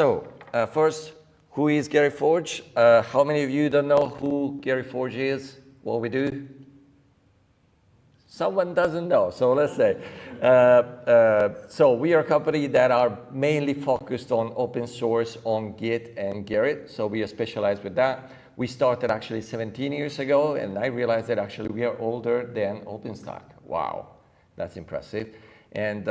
So first, who is GerritForge? How many of you don't know who GerritForge is, what we do? Someone doesn't know, so let's say. So we are a company that are mainly focused on open source on Git and Gerrit, so we are specialized with that. We started actually 17 years ago, and I realized that actually we are older than OpenStack. Wow, that's impressive. And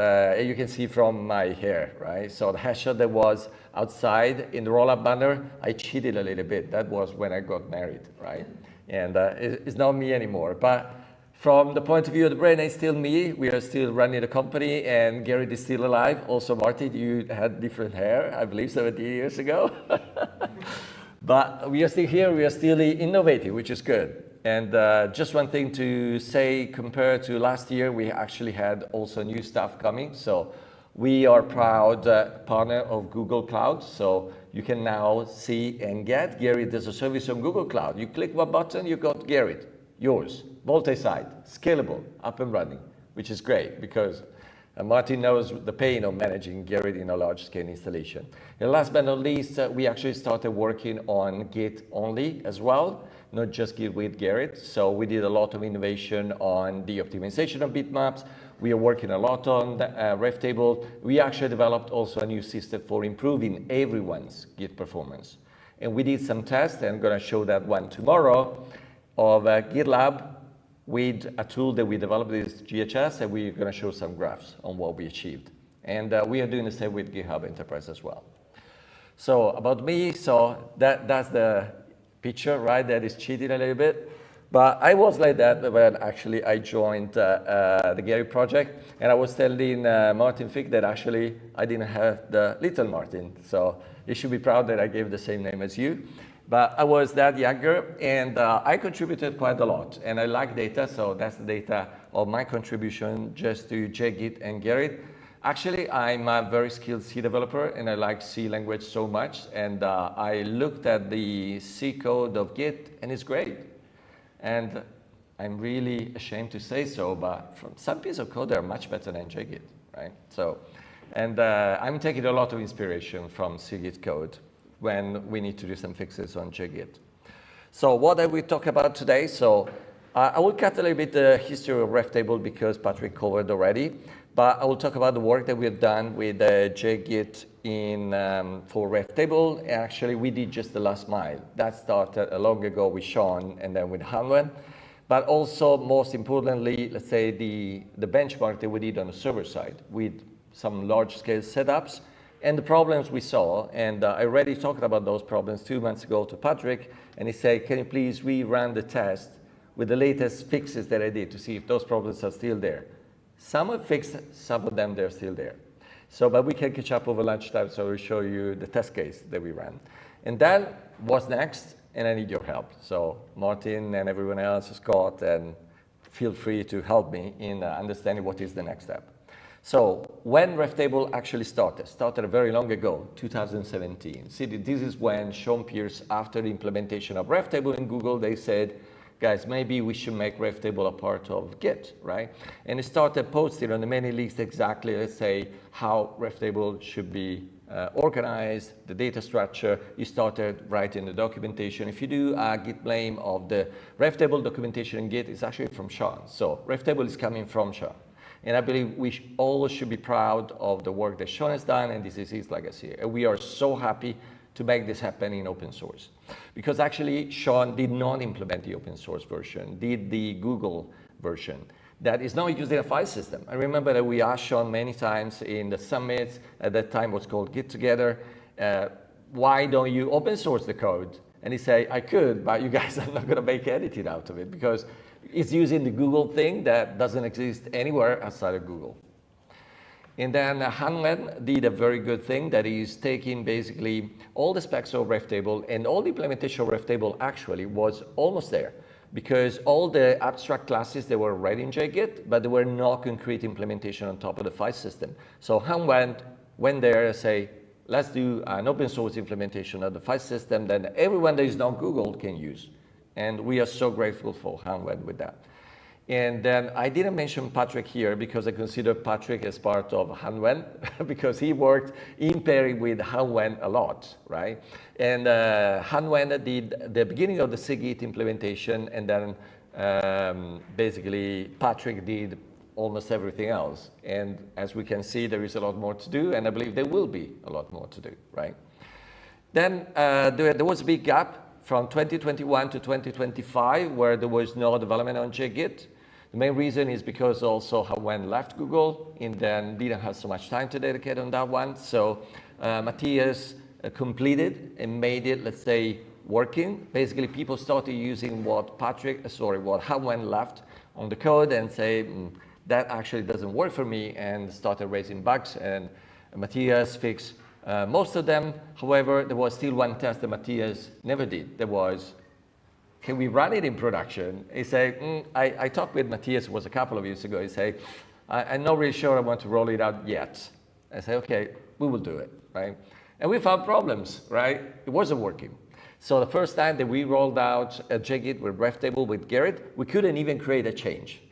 you can see from my hair, right? So the headshot that was outside in the roll-up banner, I cheated a little bit. That was when I got married, right? And it's not me anymore. But from the point of view of the brain, it's still me. We are still running the company, and Gerrit is still alive. Also, Martin, you had different hair, I believe, 17 years ago. But we are still here. We are still innovating, which is good. And just one thing to say, compared to last year, we actually had also new stuff coming. So we are proud partner of Google Cloud. So you can now see and get Gerrit as a service on Google Cloud. You click one button, you got Gerrit, yours, multi-site, scalable, up and running, which is great because Martin knows the pain of managing Gerrit in a large-scale installation. And last but not least, we actually started working on Git only as well, not just Git with Gerrit. So we did a lot of innovation on the optimization of bitmaps. We are working a lot on the, reftable. We actually developed also a new system for improving everyone's Git performance. And we did some tests, and I'm going to show that one tomorrow, of GitLab with a tool that we developed, is GHS, and we're going to show some graphs on what we achieved. And we are doing the same with GitHub Enterprise as well. So about me, so that's the picture, right? That is cheating a little bit. But I was like that when actually I joined the Gerrit project, and I was telling Martin Fick that actually I didn't have the little Martin. So you should be proud that I gave the same name as you. But I was that younger, and I contributed quite a lot. And I like data, so that's the data of my contribution just to JGit and Gerrit. Actually, I'm a very skilled C developer, and I like C language so much. And I looked at the C code of Git, and it's great. And I'm really ashamed to say so, but from some pieces of code, they're much better than JGit, right? So, and I'm taking a lot of inspiration from CGit code when we need to do some fixes on JGit. So what did we talk about today? So I will cut a little bit the history of reftable because Patrick covered already, but I will talk about the work that we have done with JGit for reftable. Actually, we did just the last mile. That started long ago with Sean and then with Hanwen. But also, most importantly, let's say the benchmark that we did on the server side with some large-scale setups and the problems we saw. And I already talked about those problems 2 months ago to Patrick, and he said, can you please rerun the test with the latest fixes that I did to see if those problems are still there. Some are fixed, some of them, they're still there. So, but we can catch up over lunchtime, so I will show you the test case that we ran. And then what's next? And I need your help. So Martin and everyone else, Scott, and feel free to help me in understanding what is the next step. So when reftable actually started very long ago, 2017. See, this is when Sean Pierce, after the implementation of reftable in Google, they said, guys, maybe we should make reftable a part of Git, right? And it started posting on the mailing list exactly, let's say, how reftable should be organized, the data structure. You started writing the documentation. If you do a git blame of the reftable documentation in Git, it's actually from Sean. So reftable is coming from Sean. And I believe we all should be proud of the work that Sean has done, and this is his legacy. And we are so happy to make this happen in open source. Because actually, Sean did not implement the open source version, did the Google version that is now used in a file system. I remember that we asked Sean many times in the summits, at that time was called Git Together, why don't you open source the code? And he said, I could, but you guys are not gonna make anything out of it because it's using the Google thing that doesn't exist anywhere outside of Google. And then Hanwen did a very good thing that is taking basically all the specs of reftable, and all the implementation of reftable actually was almost there because all the abstract classes, they were already in JGit, but there were no concrete implementation on top of the file system. So Hanwen went there and say, let's do an open source implementation of the file system that everyone that is not Google can use. And we are so grateful for Hanwen with that. And then I didn't mention Patrick here because I consider Patrick as part of Hanwen because he worked in Paris with Hanwen a lot, right? And Hanwen did the beginning of the CGit implementation, and then basically Patrick did almost everything else. And as we can see, there is a lot more to do, and I believe there will be a lot more to do, right? Then there was a big gap from 2021 to 2025 where there was no development on JGit. The main reason is because also Hanwen left Google and then didn't have so much time to dedicate on that one. So Matthias completed and made it, let's say, working. Basically, people started using what Hanwen left on the code and say, that actually doesn't work for me, and started raising bugs, and Matthias fixed most of them. However, there was still one test that Matthias never did. There was, can we run it in production? He said, I talked with Matthias, it was a couple of years ago. He said, I'm not really sure I want to roll it out yet. I said, okay, we will do it, right? And we found problems, right? It wasn't working. So the first time that we rolled out a JGit with reftable with Gerrit, we couldn't even create a change.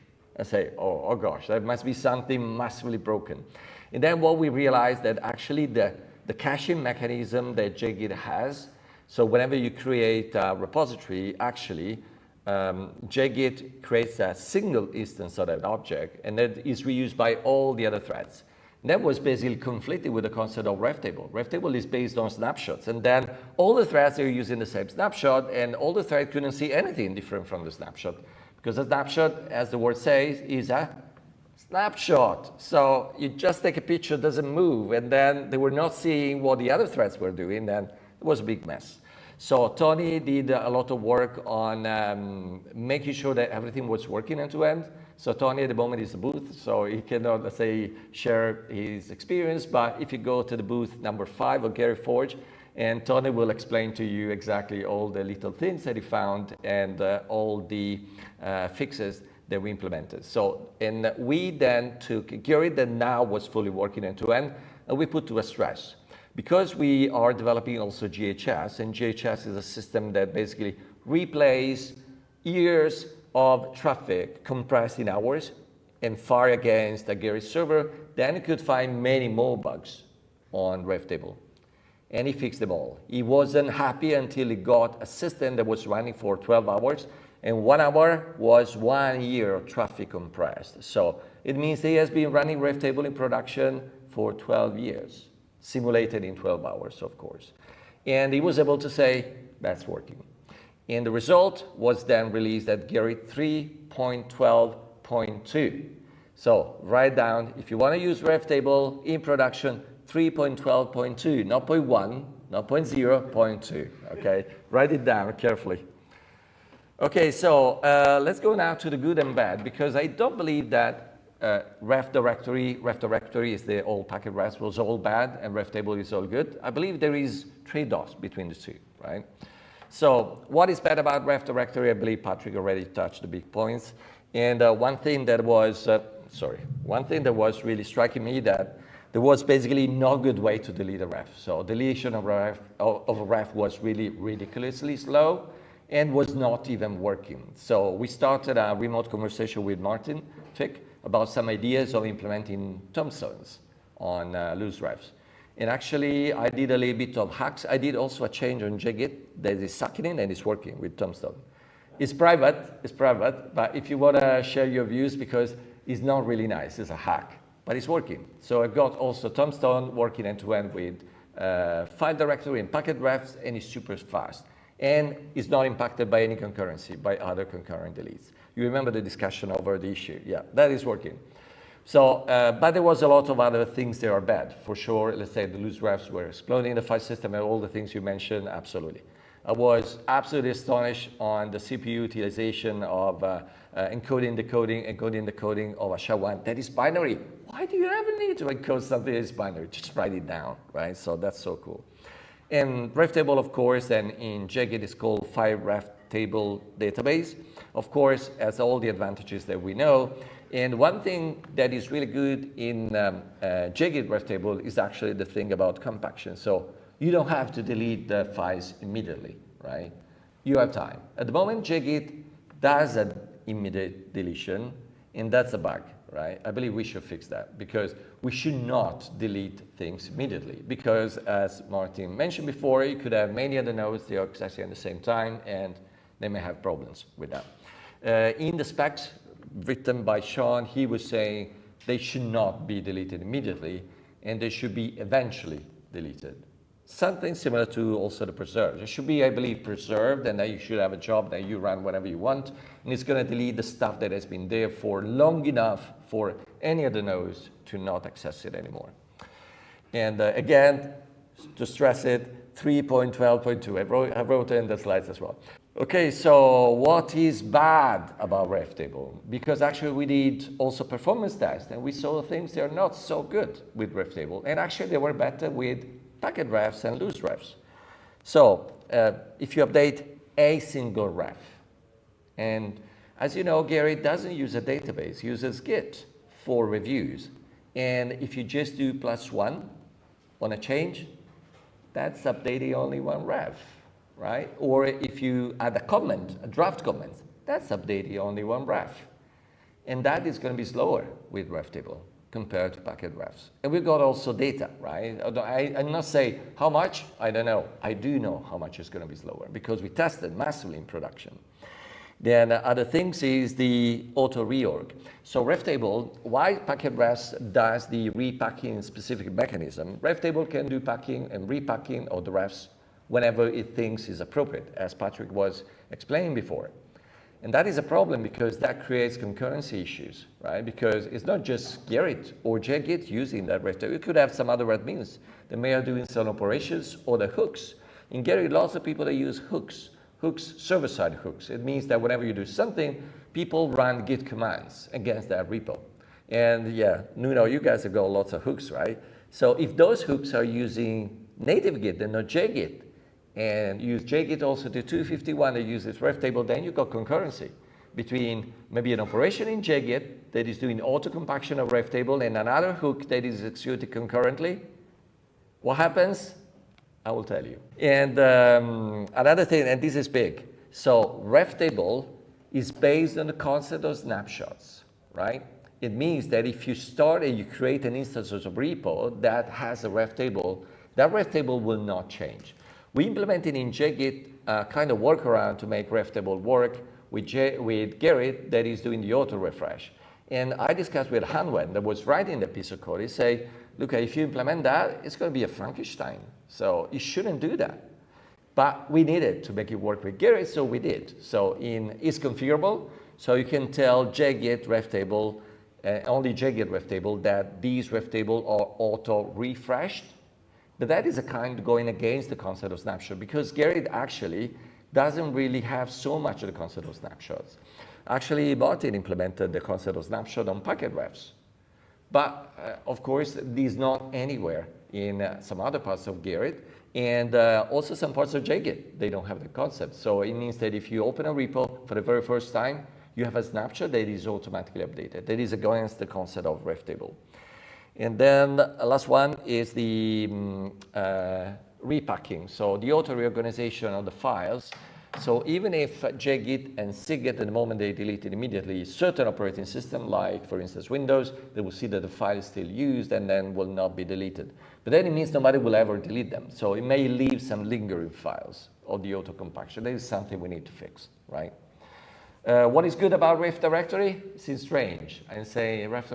I say, oh gosh, that must be something massively broken. And then what we realized that actually the caching mechanism that JGit has, so whenever you create a repository, actually, JGit creates a single instance of that object, and that is reused by all the other threads. And that was basically conflicted with the concept of reftable. Reftable is based on snapshots, and then all the threads are using the same snapshot, and all the threads couldn't see anything different from the snapshot. Because a snapshot, as the word says, is a snapshot. So you just take a picture, it doesn't move, and then they were not seeing what the other threads were doing, and it was a big mess. So Tony did a lot of work on making sure that everything was working end to end. So Tony at the moment is a booth, so he cannot, let's say, share his experience, but if you go to the booth number 5 of GerritForge, and Tony will explain to you exactly all the little things that he found and all the fixes that we implemented. So, and we then took Gerrit that now was fully working end-to-end, and we put to a stress. Because we are developing also GHS, and GHS is a system that basically replays years of traffic compressed in hours and fire against a Gerrit server, then he could find many more bugs on reftable. And he fixed them all. He wasn't happy until he got a system that was running for 12 hours, and 1 hour was 1 year of traffic compressed. So it means he has been running reftable in production for 12 years, simulated in 12 hours, of course. And he was able to say, that's working. And the result was then released at Gerrit 3.12.2. So write down, if you want to use reftable in production, 3.12.2, not 0.1, not 0.0, 0.2, okay? Write it down carefully. Okay, so let's go now to the good and bad, because I don't believe that ref directory is the old packet ref was all bad and reftable is all good. I believe there is trade-offs between the two, right? So what is bad about ref directory? I believe Patrick already touched the big points. And one thing that was really striking me that there was basically no good way to delete a ref. So deletion of a ref was really ridiculously slow and was not even working. So we started a remote conversation with Martin Fick about some ideas of implementing tombstones on loose refs. And actually, I did a little bit of hacks. I did also a change on JGit that is sucking in and is working with tombstone. It's private, but if you want to share your views, because it's not really nice, it's a hack. But it's working. So I've got also Tombstone working end-to-end with file directory and packet refs, and it's super fast. And it's not impacted by any concurrency, by other concurrent deletes. You remember the discussion over the issue? Yeah, that is working. So, but there was a lot of other things that are bad. For sure, let's say the loose refs were exploding the file system and all the things you mentioned, absolutely. I was absolutely astonished on the CPU utilization of encoding, decoding of a SHA-1 that is binary. Why do you ever need to encode something that is binary? Just write it down, right? So that's so cool. And reftable, of course, and in JGit is called file reftable database. Of course, has all the advantages that we know. And one thing that is really good in JGit reftable is actually the thing about compaction. So you don't have to delete the files immediately, right? You have time. At the moment, JGit does an immediate deletion, and that's a bug, right? I believe we should fix that because we should not delete things immediately because, as Martin mentioned before, you could have many other nodes, they are accessing at the same time, and they may have problems with that. In the specs written by Sean, he was saying they should not be deleted immediately, and they should be eventually deleted. Something similar to also the preserved. It should be, I believe, preserved, and then you should have a job that you run whenever you want, and it's going to delete the stuff that has been there for long enough for any of the nodes to not access it anymore. And again, to stress it, 3.12.2. I wrote it in the slides as well. Okay, so what is bad about reftable? Because actually we did also performance tests, and we saw things that are not so good with reftable, and actually they were better with packet refs and loose refs. So if you update a single ref, and as you know, Gerrit doesn't use a database, he uses Git for reviews. And if you just do +1 on a change, that's updating only one ref, right? Or if you add a comment, a draft comment, that's updating only one ref. And that is going to be slower with reftable compared to packet refs. And we've got also data, right? I'm not saying how much, I don't know. I do know how much is going to be slower because we tested massively in production. Then other things is the auto reorg. So reftable, why packet refs does the repacking specific mechanism, reftable can do packing and repacking of the refs whenever it thinks is appropriate, as Patrick was explaining before. And that is a problem because that creates concurrency issues, right? Because it's not just Gerrit or JGit using that reftable. You could have some other admins that may are doing some operations or the hooks. In Gerrit, lots of people that use hooks, server-side hooks. It means that whenever you do something, people run Git commands against that repo. And yeah, Nuno, you guys have got lots of hooks, right? So if those hooks are using native Git and not JGit, and use JGit also to 251 that uses reftable, then you've got concurrency between maybe an operation in JGit that is doing auto compaction of reftable and another hook that is executed concurrently. What happens? I will tell you. And another thing, and this is big. So reftable is based on the concept of snapshots, right? It means that if you start and you create an instance of repo that has a reftable, that reftable will not change. We implemented in JGit a kind of workaround to make reftable work with Gerrit that is doing the auto refresh. And I discussed with Hanwen that was writing the piece of code. He said, Luca, if you implement that, it's going to be a Frankenstein. So you shouldn't do that. But we needed to make it work with Gerrit, so we did. So it's configurable, so you can tell JGit reftable, only JGit reftable, that these reftable are auto refreshed. But that is a kind of going against the concept of snapshot because Gerrit actually doesn't really have so much of the concept of snapshots. Actually, Martin implemented the concept of snapshot on packet refs. But of course, this is not anywhere in some other parts of Gerrit, and also some parts of JGit, they don't have the concept. So it means that if you open a repo for the very first time, you have a snapshot that is automatically updated. That is against the concept of reftable. And then the last one is the repacking, so the auto reorganization of the files. So even if JGit and CGit, at the moment they delete it immediately, certain operating systems, like for instance Windows, they will see that the file is still used and then will not be deleted. But then it means nobody will ever delete them. So it may leave some lingering files of the auto compaction. That is something we need to fix, right? What is good about Ref directory? It's strange. I say Ref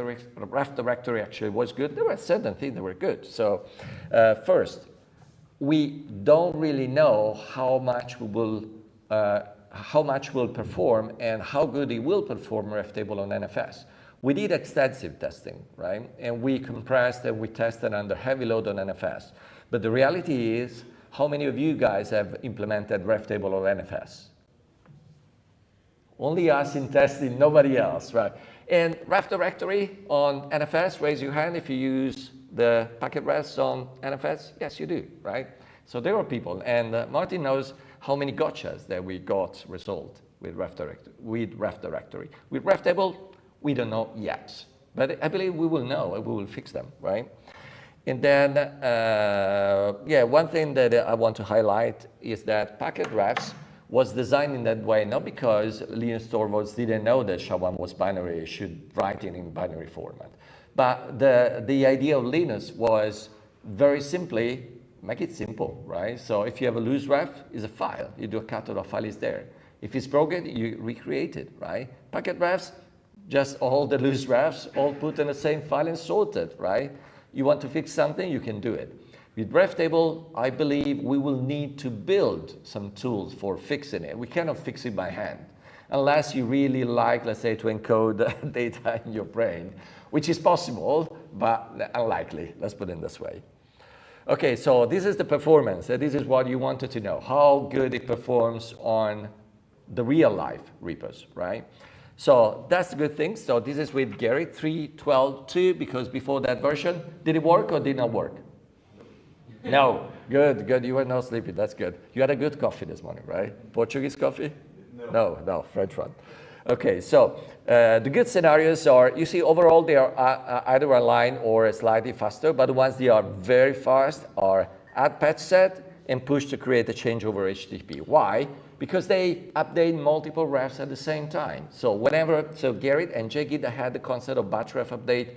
directory actually was good. There were certain things that were good. So first, we don't really know how much will perform and how good it will perform reftable on NFS. We did extensive testing, right? And we compressed and we tested under heavy load on NFS. But the reality is, how many of you guys have implemented reftable on NFS? Only us in testing, nobody else, right? And ref directory on NFS, raise your hand if you use the packet refs on NFS. Yes, you do, right? So there are people, and Martin knows how many gotchas that we got resolved with ref directory. With reftable, we don't know yet, but I believe we will know and we will fix them, right? And then, yeah, one thing that I want to highlight is that packet refs was designed in that way, not because Linus Torvalds didn't know that SHA-1 was binary, should write it in binary format. But the idea of Linus was very simply, make it simple, right? So if you have a loose ref, it's a file. You do a cut of the file is there. If it's broken, you recreate it, right? Packet refs, just all the loose refs, all put in the same file and sorted, right? You want to fix something, you can do it. With reftable, I believe we will need to build some tools for fixing it. We cannot fix it by hand, unless you really like, let's say, to encode data in your brain, which is possible, but unlikely, let's put it this way. Okay, so this is the performance. This is what you wanted to know, how good it performs on the real life repos, right? So that's the good thing. So this is with Gerrit 3.12.2, because before that version, did it work or did not work? No, good, good. You were not sleeping, that's good. You had a good coffee this morning, right? Portuguese coffee? No, French one. Okay, so the good scenarios are, you see overall they are either aligned or slightly faster, but the ones that are very fast are add patch set and push to create a change over HTTP. Why? Because they update multiple refs at the same time. So Gerrit and JGit had the concept of batch ref update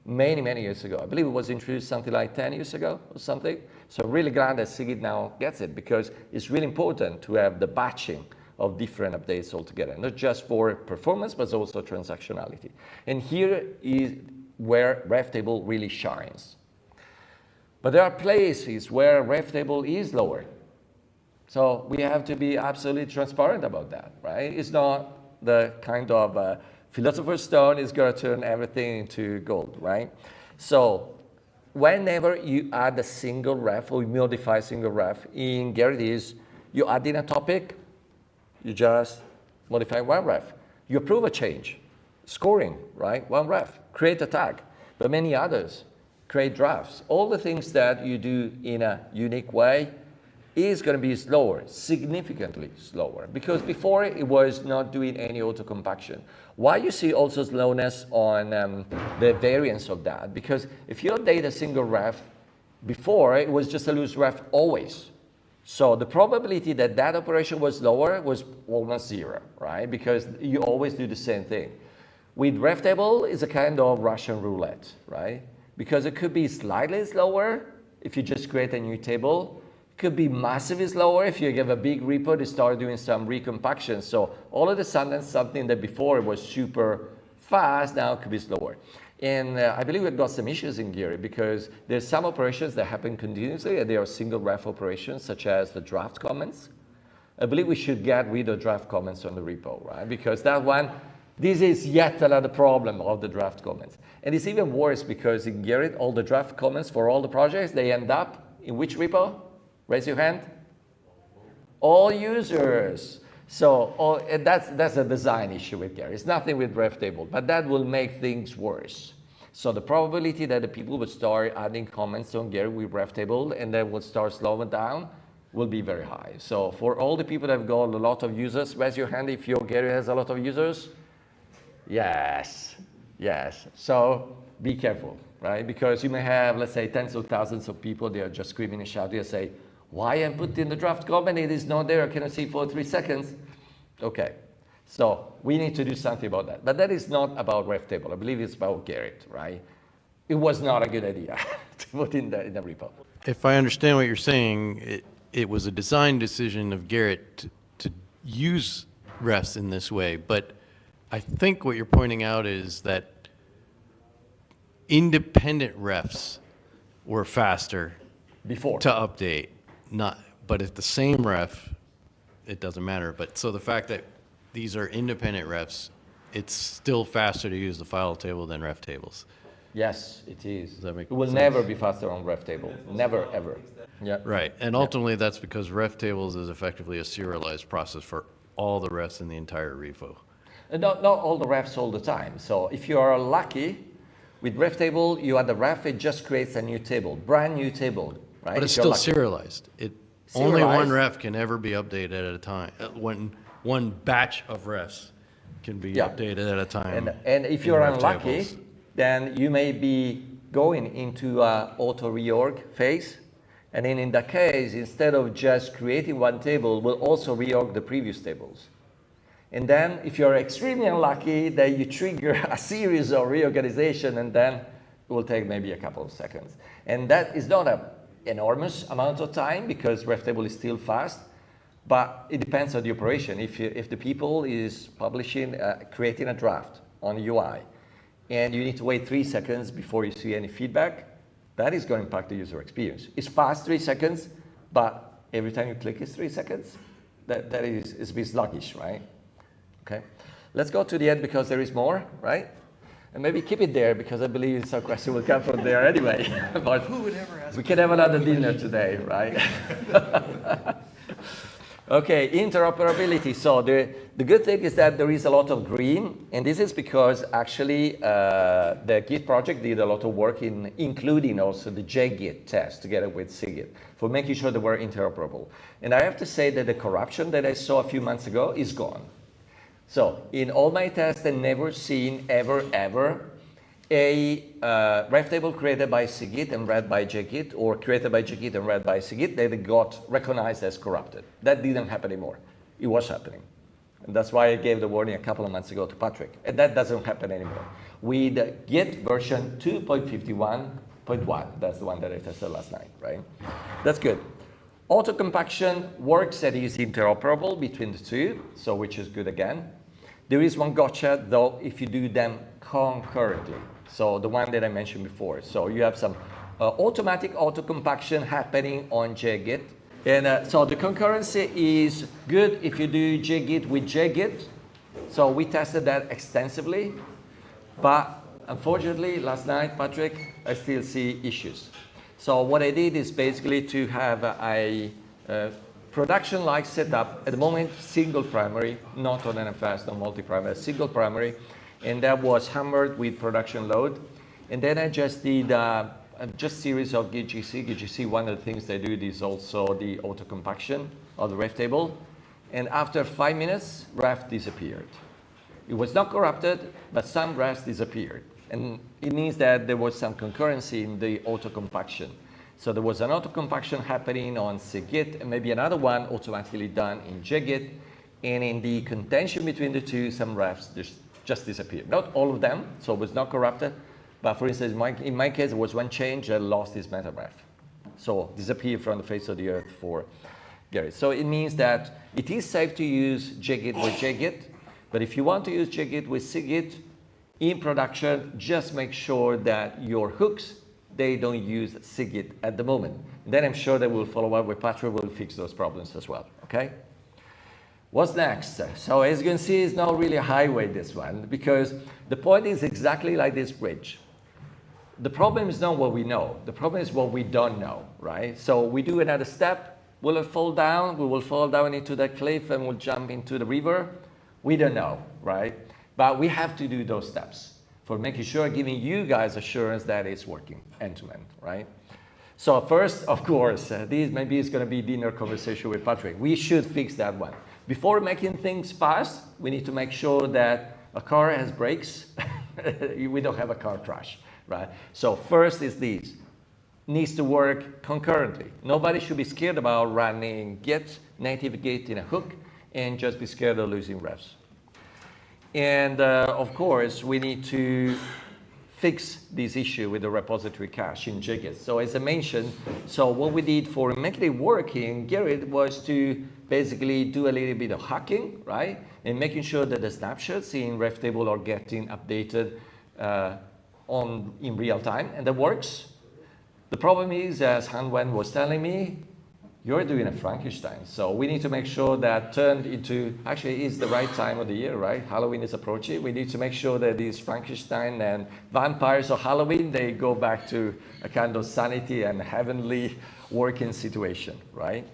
many years ago. I believe it was introduced something like 10 years ago or something. So really glad that CGit now gets it, because it's really important to have the batching of different updates altogether, not just for performance, but also transactionality. And here is where reftable really shines. But there are places where reftable is lower. So we have to be absolutely transparent about that, right? It's not the kind of philosopher's stone is going to turn everything into gold, right? So whenever you add a single ref or you modify a single ref in Gerrit, you add in a topic, you just modify one ref. You approve a change, scoring, right? One ref, create a tag, but many others, create drafts. All the things that you do in a unique way is going to be slower, significantly slower, because before it was not doing any auto compaction. Why you see also slowness on the variance of that? Because if you update a single ref, before it was just a loose ref always. So the probability that that operation was lower was almost zero, right? Because you always do the same thing. With reftable, it's a kind of Russian roulette, right? Because it could be slightly slower if you just create a new table. It could be massively slower if you give a big repo to start doing some recompaction. So all of a sudden, something that before was super fast now could be slower. And I believe we've got some issues in Gerrit because there's some operations that happen continuously and they are single ref operations, such as the draft comments. I believe we should get rid of draft comments on the repo, right? Because that one, this is yet another problem of the draft comments. And it's even worse because in Gerrit, all the draft comments for all the projects, they end up in which repo? Raise your hand. All users. So that's a design issue with Gerrit. It's nothing with reftable, but that will make things worse. So the probability that the people would start adding comments on Gerrit with reftable and then would start slowing down will be very high. So for all the people that have got a lot of users, raise your hand if your Gerrit has a lot of users. Yes. So be careful, right? Because you may have, let's say, tens of thousands of people, they are just screaming and shouting and say, why I put in the draft comment, it is not there, I cannot see for 3 seconds. Okay, so we need to do something about that. But that is not about reftable, I believe it's about Gerrit, right? It was not a good idea to put in the repo. If I understand what you're saying, it was a design decision of Gerrit to use refs in this way, but I think what you're pointing out is that independent refs were faster Before. to update. But if the same ref, it doesn't matter. But so the fact that these are independent refs, it's still faster to use the file table than ref tables. Yes, it is. Does that make it will sense? never be faster on reftable. Never, ever. Yeah. Right. And ultimately, that's because ref tables is effectively a serialized process for all the refs in the entire repo. And not all the refs all the time. So if you are lucky, with reftable, you add the ref, it just creates a new table, brand new table. Right? But it's still serialized. Only one ref can ever be updated at a time. One batch of refs can be updated at a time. And if you're unlucky, then you may be going into an auto reorg phase, And then in that case, instead of just creating one table, we'll also reorg the previous tables. And then if you're extremely unlucky, then you trigger a series of reorganization, and then it will take maybe a couple of seconds. And that is not an enormous amount of time because reftable is still fast, but it depends on the operation. If the people is publishing, creating a draft on a UI, and you need to wait 3 seconds before you see any feedback, that is going to impact the user experience. It's fast 3 seconds, but every time you click it's 3 seconds. That is a bit sluggish, right? Okay, let's go to the end because there is more, right? And maybe keep it there because I believe some question will come from there anyway. But who would ever ask? We can have another dinner today, right? Okay, interoperability. So the good thing is that there is a lot of green, and this is because actually the Git project did a lot of work in including also the JGit test together with CGit for making sure they were interoperable. And I have to say that the corruption that I saw a few months ago is gone. So in all my tests, I've never seen ever a reftable created by CGit and read by JGit, or created by JGit and read by CGit that got recognized as corrupted. That didn't happen anymore. It was happening. And that's why I gave the warning a couple of months ago to Patrick. And that doesn't happen anymore. With Git version 2.51.1, that's the one that I tested last night, right? That's good. Auto compaction works and is interoperable between the two, so which is good again. There is one gotcha though if you do them concurrently. So the one that I mentioned before. So you have some automatic auto compaction happening on JGit. And so the concurrency is good if you do JGit with JGit. So we tested that extensively. But unfortunately, last night, Patrick, I still see issues. So what I did is basically to have a production-like setup. At the moment, single primary, not on NFS, not multi-primary, single primary. And that was hammered with production load. And then I just did just series of Git GC. Git GC, one of the things they do is also the auto compaction of the ref table. And after 5 minutes, ref disappeared. It was not corrupted, but some refs disappeared. And it means that there was some concurrency in the auto compaction. So there was an auto compaction happening on CGit and maybe another one automatically done in JGit. And in the contention between the two, some refs just disappeared. Not all of them, so it was not corrupted. But for instance, in my case, there was one change that lost its meta ref. So disappeared from the face of the earth for Gerrit. So it means that it is safe to use JGit with JGit. But if you want to use JGit with CGit in production, just make sure that your hooks, they don't use CGit at the moment. And then I'm sure that we'll follow up with Patrick, we'll fix those problems as well, okay? What's next? So as you can see, it's not really a highway, this one, because the point is exactly like this bridge. The problem is not what we know. The problem is what we don't know, right? So we do another step. Will it fall down? We will fall down into that cliff and we'll jump into the river. We don't know, right? But we have to do those steps for making sure, giving you guys assurance that it's working end-to-end, right? So first, of course, this maybe is going to be dinner conversation with Patrick. We should fix that one. Before making things fast, we need to make sure that a car has brakes. We don't have a car crash, right? So first is this. Needs to work concurrently. Nobody should be scared about running Git, native Git in a hook, and just be scared of losing refs. And of course, we need to fix this issue with the repository cache in JGit. So as I mentioned, so what we did for making it work in Gerrit was to basically do a little bit of hacking, right? And making sure that the snapshots in reftable are getting updated in real time, and that works. The problem is, as Han Wen was telling me, you're doing a Frankenstein. So we need to make sure that turned into, actually is the right time of the year, right? Halloween is approaching. We need to make sure that these Frankenstein and vampires of Halloween, they go back to a kind of sanity and heavenly working situation, right?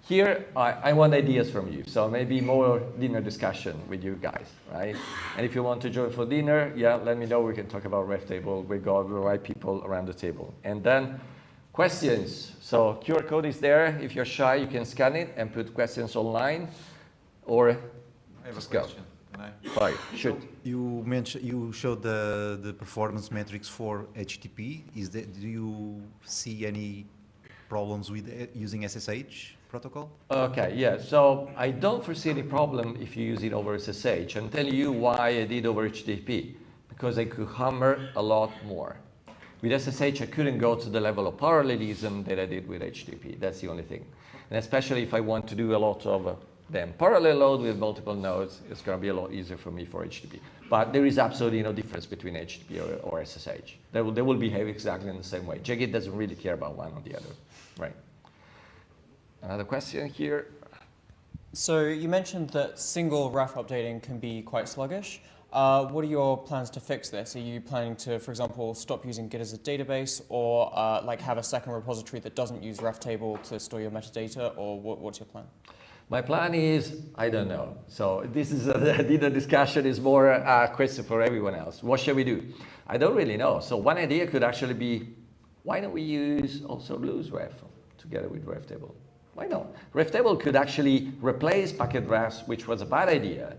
Here, I want ideas from you. So maybe more dinner discussion with you guys, right? And if you want to join for dinner, yeah, let me know. We can talk about reftable. We got the right people around the table. And then questions. So QR code is there. If you're shy, you can scan it and put questions online, or I have just a question. Fire, shoot. You showed the performance metrics for HTTP. Do you see any problems with using SSH protocol? Okay, yeah. So I don't foresee any problem if you use it over SSH. And tell you why I did over HTTP. Because I could hammer a lot more. With SSH, I couldn't go to the level of parallelism that I did with HTTP. That's the only thing. And especially if I want to do a lot of them parallel load with multiple nodes, it's going to be a lot easier for me for HTTP. But there is absolutely no difference between HTTP or SSH. They will behave exactly in the same way. JGit doesn't really care about one or the other, right? Another question here. So you mentioned that single ref updating can be quite sluggish. What are your plans to fix this? Are you planning to, for example, stop using Git as a database, or like have a second repository that doesn't use reftable to store your metadata, or what's your plan? My plan is, I don't know. So this is the discussion is more a question for everyone else. What shall we do? I don't really know. So one idea could actually be, why don't we use also loose-ref together with reftable? Why not? Reftable could actually replace packet refs, which was a bad idea.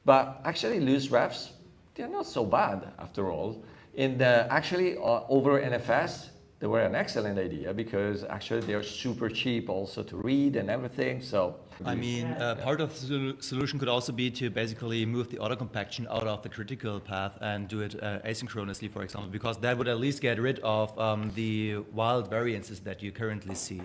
But actually loose refs, they're not so bad after all. And actually over NFS, they were an excellent idea because actually they're super cheap also to read and everything. So I mean, part of the solution could also be to basically move the auto compaction out of the critical path and do it asynchronously, for example, because that would at least get rid of the wild variances that you currently see.